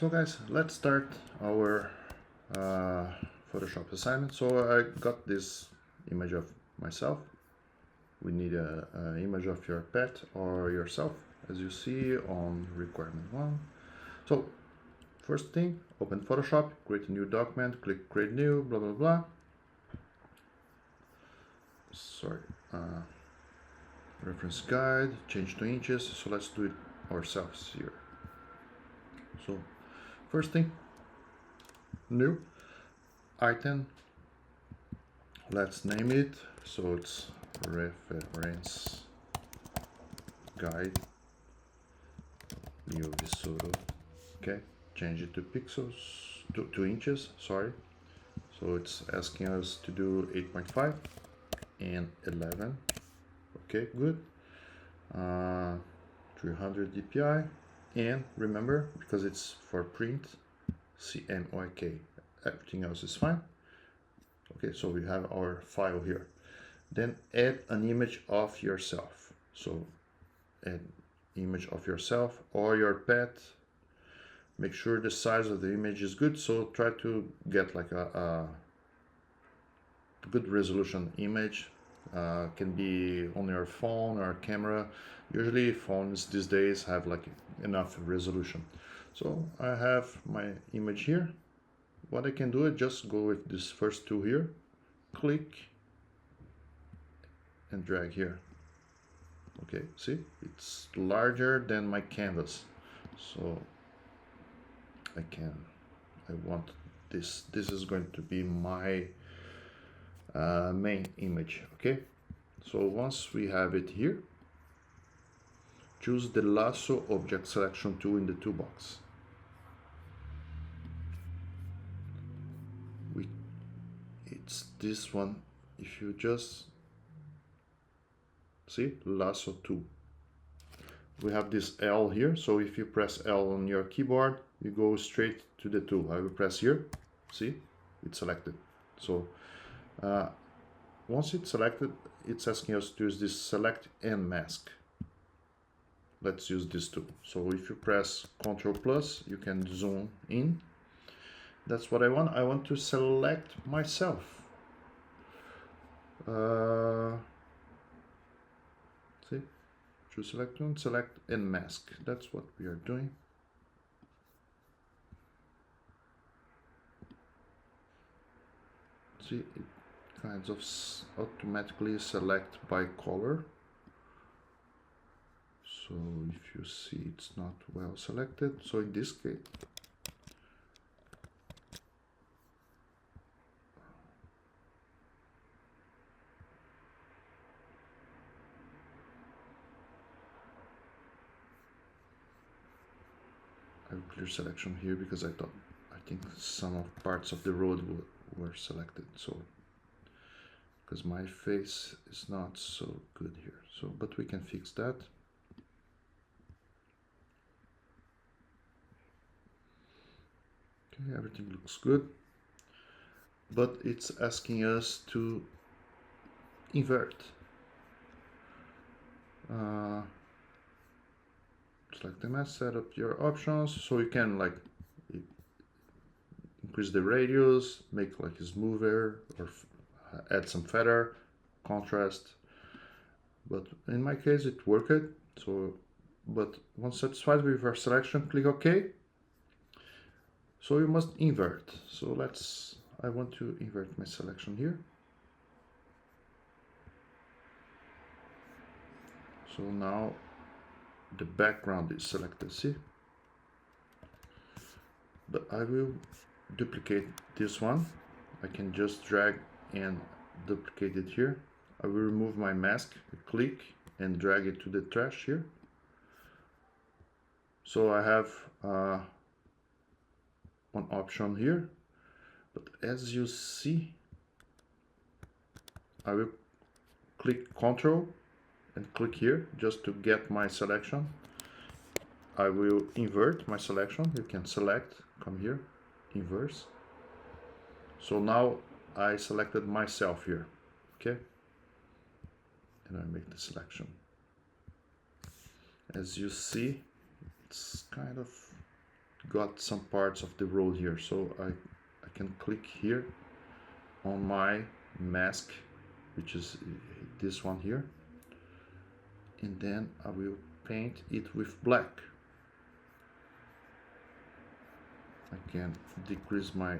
So guys, let's start our Photoshop assignment. So I got this image of myself. We need an image of your pet or yourself, as you see on requirement 1. So first thing, open Photoshop, create a new document, click create new, blah blah blah. Sorry, reference guide, change to inches. So let's do it ourselves here. So first thing, new item, let's name it, so it's reference guide Leo Visuro. Okay, change it to pixels, to inches, sorry. So it's asking us to do 8.5 and 11. Okay, good. 300 dpi, and remember, because it's for print, CMYK. Everything else is fine. Okay, so we have our file here. Then add an image of yourself. So add image of yourself or your pet. Make sure the size of the image is good, so try to get like a good resolution image. Can be on your phone or camera. Usually phones these days have like enough resolution. So I have my image here. What I can do is just go with this first two here, click and drag here. Okay, see, it's larger than my canvas, so I want this is going to be my main image. Okay, so once we have it here, choose the lasso object selection tool in the toolbox. It's this one. If you just see lasso tool, we have this L here, so if you press L on your keyboard, you go straight to the tool. I will press here, see, it's selected. So once it's selected, it's asking us to use this select and mask. Let's use this tool. So if you press Ctrl plus, you can zoom in. That's what I want. I want to select myself. See, choose select one, select and mask. That's what we are doing. See, it kind of automatically select by color. So if you see it's not well selected, so in this case, I will clear selection here because I think some of parts of the road were selected. So because my face is not so good here, so but we can fix that. Okay, everything looks good, but it's asking us to invert. Select the mask, set up your options, so you can like increase the radius, make like a smoother, or add some feather, contrast. But in my case it worked. So, but once satisfied with your selection, click OK. So you must invert. So I want to invert my selection here. So now the background is selected, see? But I will duplicate this one. I can just drag and duplicate it here. I will remove my mask, click and drag it to the trash here. So I have one option here, but as you see, I will click Ctrl and click here just to get my selection. I will invert my selection. You can select, come here, inverse. So now I selected myself here, okay? And I make the selection. As you see, it's kind of got some parts of the road here, so I can click here on my mask, which is this one here, and then I will paint it with black. I can decrease my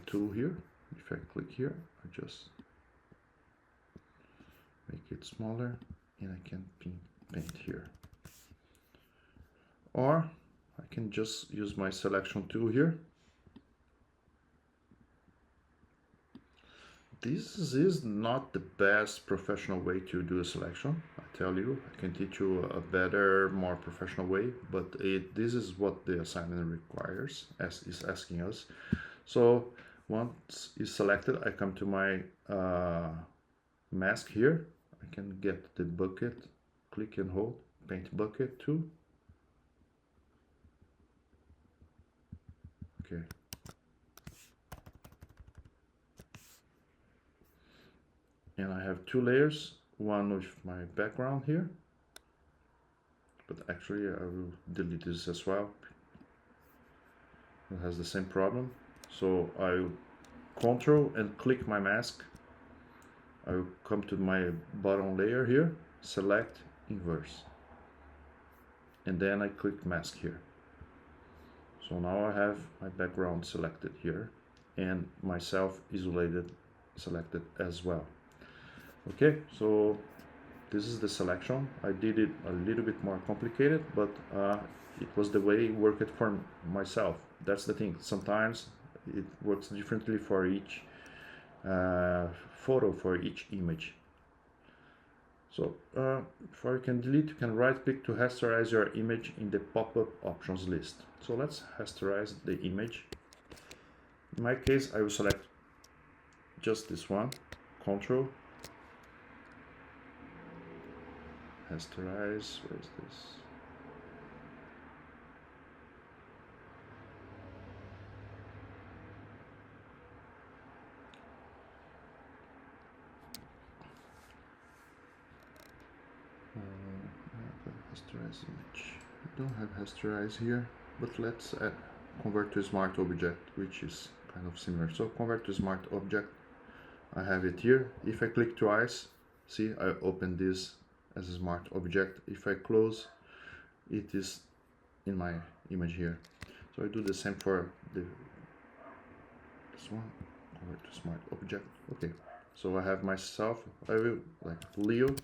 tool here. If I click here, I just make it smaller, and I can paint here. Or I can just use my selection tool here. This is not the best professional way to do a selection, I tell you. I can teach you a better, more professional way, but this is what the assignment requires, is asking us. So once it's selected, I come to my mask here. I can get the bucket, click and hold, paint bucket too. Okay. And I have two layers, one with my background here, but actually I will delete this as well. It has the same problem. So I will control and click my mask. I will come to my bottom layer here, select inverse, and then I click mask here. So now I have my background selected here and myself isolated selected as well. Okay, so this is the selection. I did it a little bit more complicated, but it was the way it worked for myself. That's the thing. Sometimes it works differently for each photo, for each image. So before you can delete, you can right click to rasterize your image in the pop-up options list. So let's rasterize the image. In my case, I will select just this one, Control, rasterize, where is this? Rasterize image. I don't have rasterize here, but let's convert to smart object, which is kind of similar. So convert to smart object. I have it here. If I click twice, see, I open this as a smart object. If I close, it is in my image here. So I do the same for this one, convert to smart object. Okay, so I have myself, I will like Leo,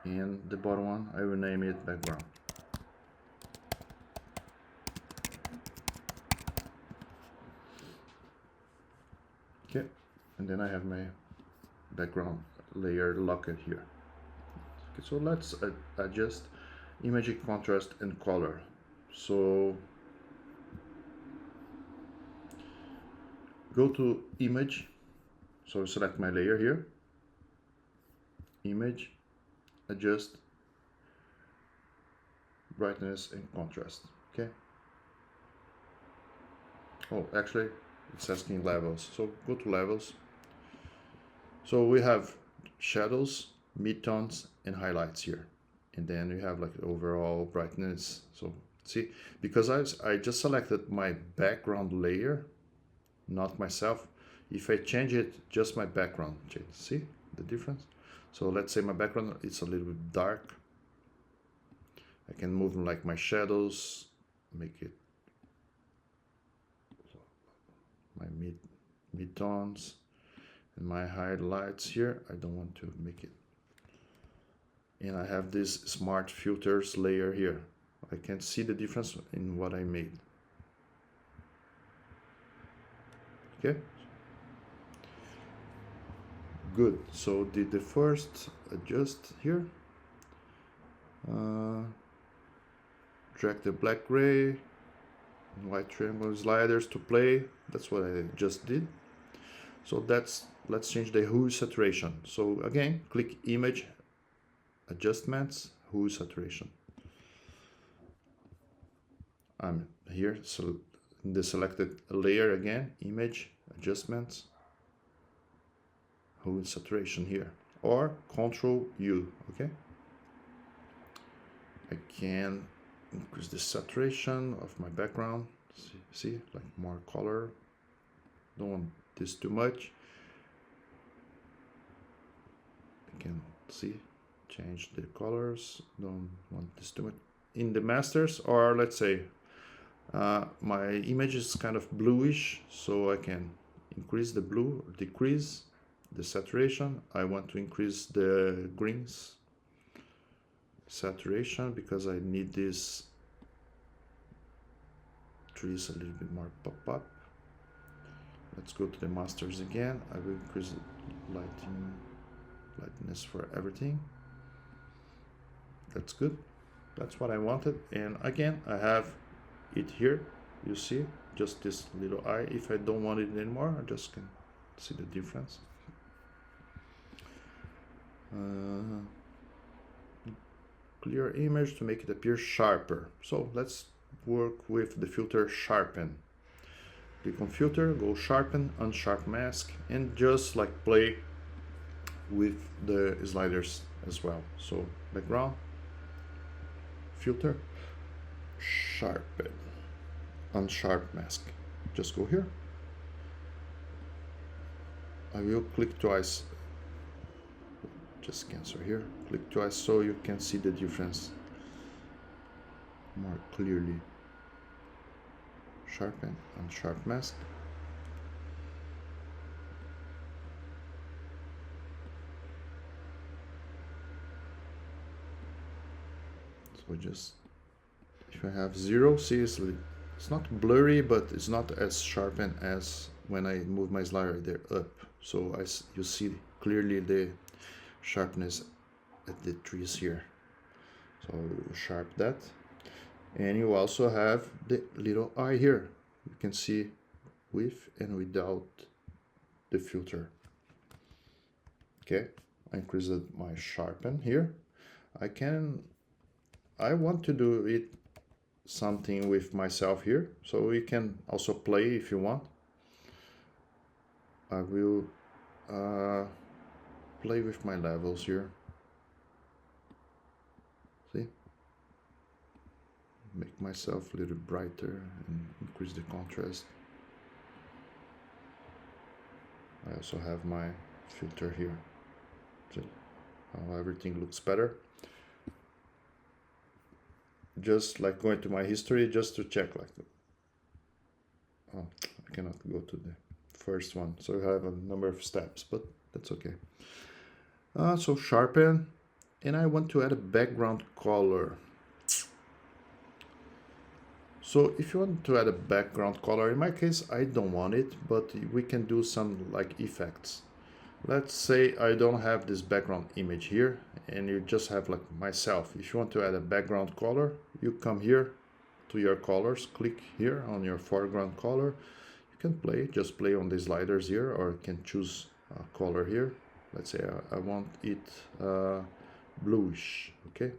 and the bottom one, I will name it background. Okay, and then I have my background layer locked here. Okay, so let's adjust image contrast and color. So go to image, so select my layer here, image, adjust brightness and contrast. Okay. Oh, actually it's asking levels, so go to levels. So we have shadows, midtones, and highlights here, and then we have like overall brightness. So see, because I just selected my background layer, not myself. If I change it, just my background change. See the difference? So let's say my background, it's a little bit dark. I can move like my shadows, make it my mid-tones, and my highlights here. I don't want to make it. And I have this smart filters layer here. I can see the difference in what I made. Okay. Good. So did the first adjust here. Drag the black, gray, and white triangle sliders to play. That's what I just did. So let's change the hue saturation. So again, click image, adjustments, hue saturation. I'm here, so in the selected layer again, image, adjustments, hue saturation here. or Control U, okay? I can increase the saturation of my background. See, like more color. Don't want this too much. I can see, change the colors. Don't want this too much. In the masters, or let's say my image is kind of bluish, so I can increase the blue, decrease the saturation. I want to increase the greens saturation because I need this trees a little bit more pop up. Let's go to the masters again. I will increase lightness for everything. That's good. That's what I wanted. And again, I have it here. You see, just this little eye. If I don't want it anymore, I just can see the difference. Clear image to make it appear sharper. So let's work with the filter sharpen. Click on filter, go sharpen, unsharp mask, and just like play with the sliders as well. So background, filter, sharpen, unsharp mask. Just go here. I will click twice. Just cancel here. Click twice so you can see the difference more clearly. Sharpen, unsharp mask. So just, if I have 0, see it's not blurry, but it's not as sharpened as when I move my slider there up. So you see clearly the sharpness at the trees here. So sharp that. And you also have the little eye here. You can see with and without the filter. Okay, I increased my sharpen here. I want to do it something with myself here, so you can also play if you want. I will play with my levels here. See? Make myself a little brighter and increase the contrast. I also have my filter here. See how everything looks better. Just like going to my history just to check like that. Oh, I cannot go to the first one, so I have a number of steps, but that's okay. So sharpen, and I want to add a background color. So if you want to add a background color, in my case I don't want it, but we can do some like effects. Let's say I don't have this background image here, and you just have like myself. If you want to add a background color, you come here to your colors, click here on your foreground color. You can just play on the sliders here, or you can choose a color here. Let's say I want it bluish, okay?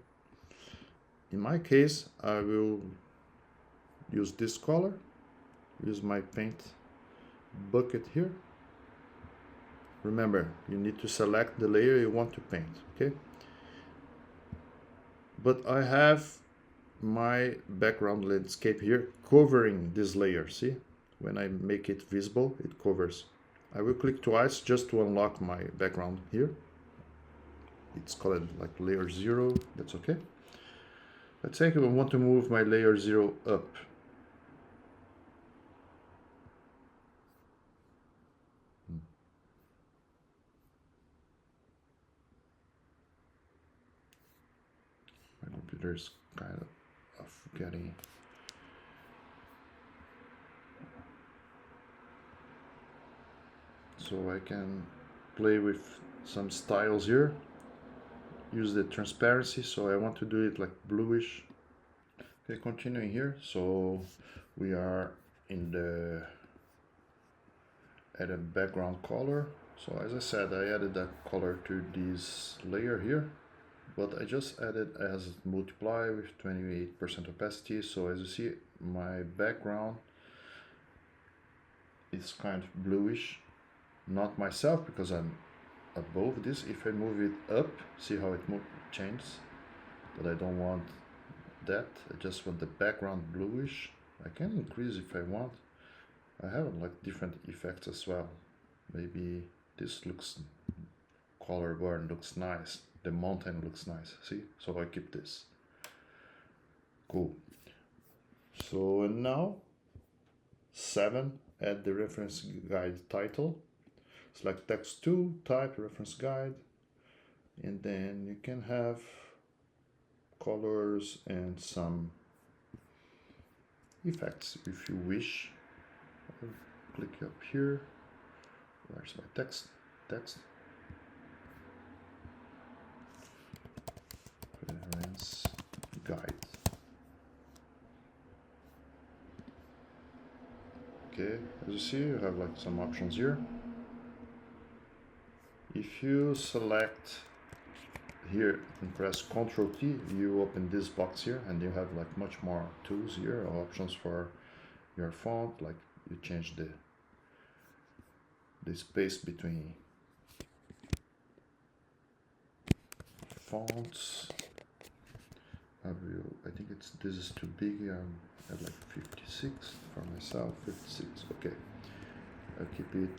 In my case, I will use this color, use my paint bucket here. Remember, you need to select the layer you want to paint, okay? But I have my background landscape here covering this layer, see? When I make it visible, it covers. I will click twice just to unlock my background here. It's called like layer 0, that's okay. Let's say I want to move my layer 0 up. My computer's kind of getting... So I can play with some styles here. Use the transparency, so I want to do it like bluish. Okay, continuing here. So we are in the add a background color. So as I said, I added that color to this layer here, but I just added as multiply with 28% opacity. So as you see, my background is kind of bluish. Not myself, because I'm above this. If I move it up, see how it changes, but I don't want that. I just want the background bluish. I can increase if I want. I have like different effects as well. Maybe this looks, color bar looks nice, the mountain looks nice, see? So I keep this. Cool. So and now 7, add the reference guide title, select text 2, type reference guide, and then you can have colors and some effects if you wish. I'll click up here. Where's my text? Reference guide. Okay, as you see, you have like some options here. If you select here and press Ctrl T, you open this box here, and you have like much more tools here, or options for your font. Like you change the space between fonts. I think this is too big. At like 56 for myself. 56. Okay, I'll keep it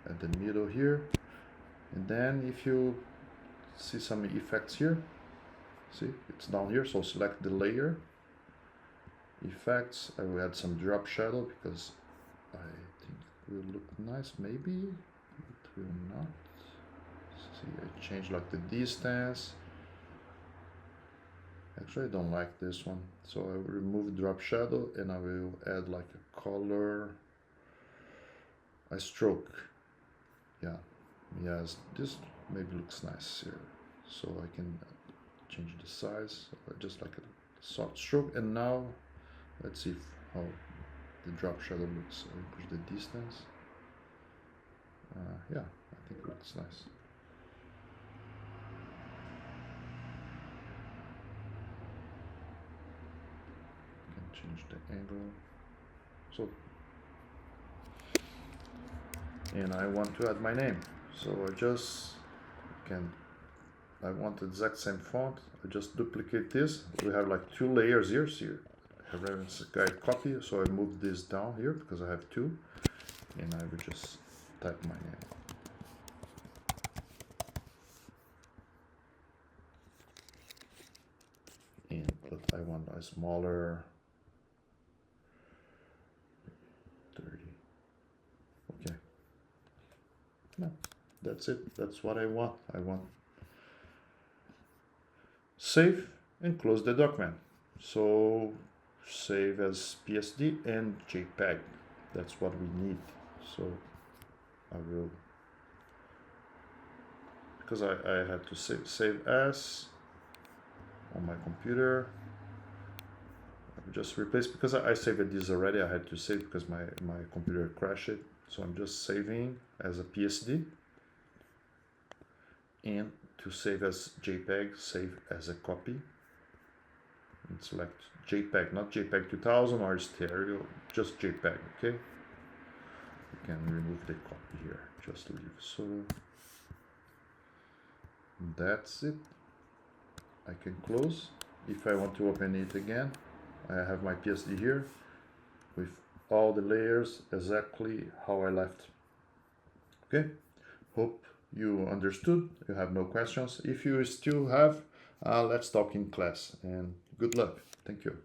at the middle here. And then if you see some effects here, see it's down here, so select the layer effects. I will add some drop shadow because I think it will look nice. Maybe it will not. See, I change like the distance. Actually, I don't like this one, so I will remove drop shadow and I will add like a color, a stroke. Yeah, yes, this maybe looks nice here, so I can change the size, just like a soft stroke. And now let's see how the drop shadow looks. I push the distance. Yeah, I think it looks nice. Change the angle. So, and I want to add my name, so I want the exact same font. I just duplicate this. We have like 2 layers here. See, I have reference guide copy, so I move this down here because I have 2, and I will just type my name. But I want a smaller 30. Okay. No, that's it. That's what I want. Save and close the document. So save as PSD and JPEG. That's what we need. So I will, because I had to save as on my computer. I will just replace, because I saved this already. I had to save because my computer crashed it. So I'm just saving as a PSD, and to save as JPEG, save as a copy, and select JPEG, not JPEG 2000 or stereo, just JPEG. Okay, you can remove the copy here, just leave. So that's it. I can close. If I want to open it again, I have my PSD here with all the layers exactly how I left. Okay, hope you understood. You have no questions. If you still have, let's talk in class, and good luck. Thank you.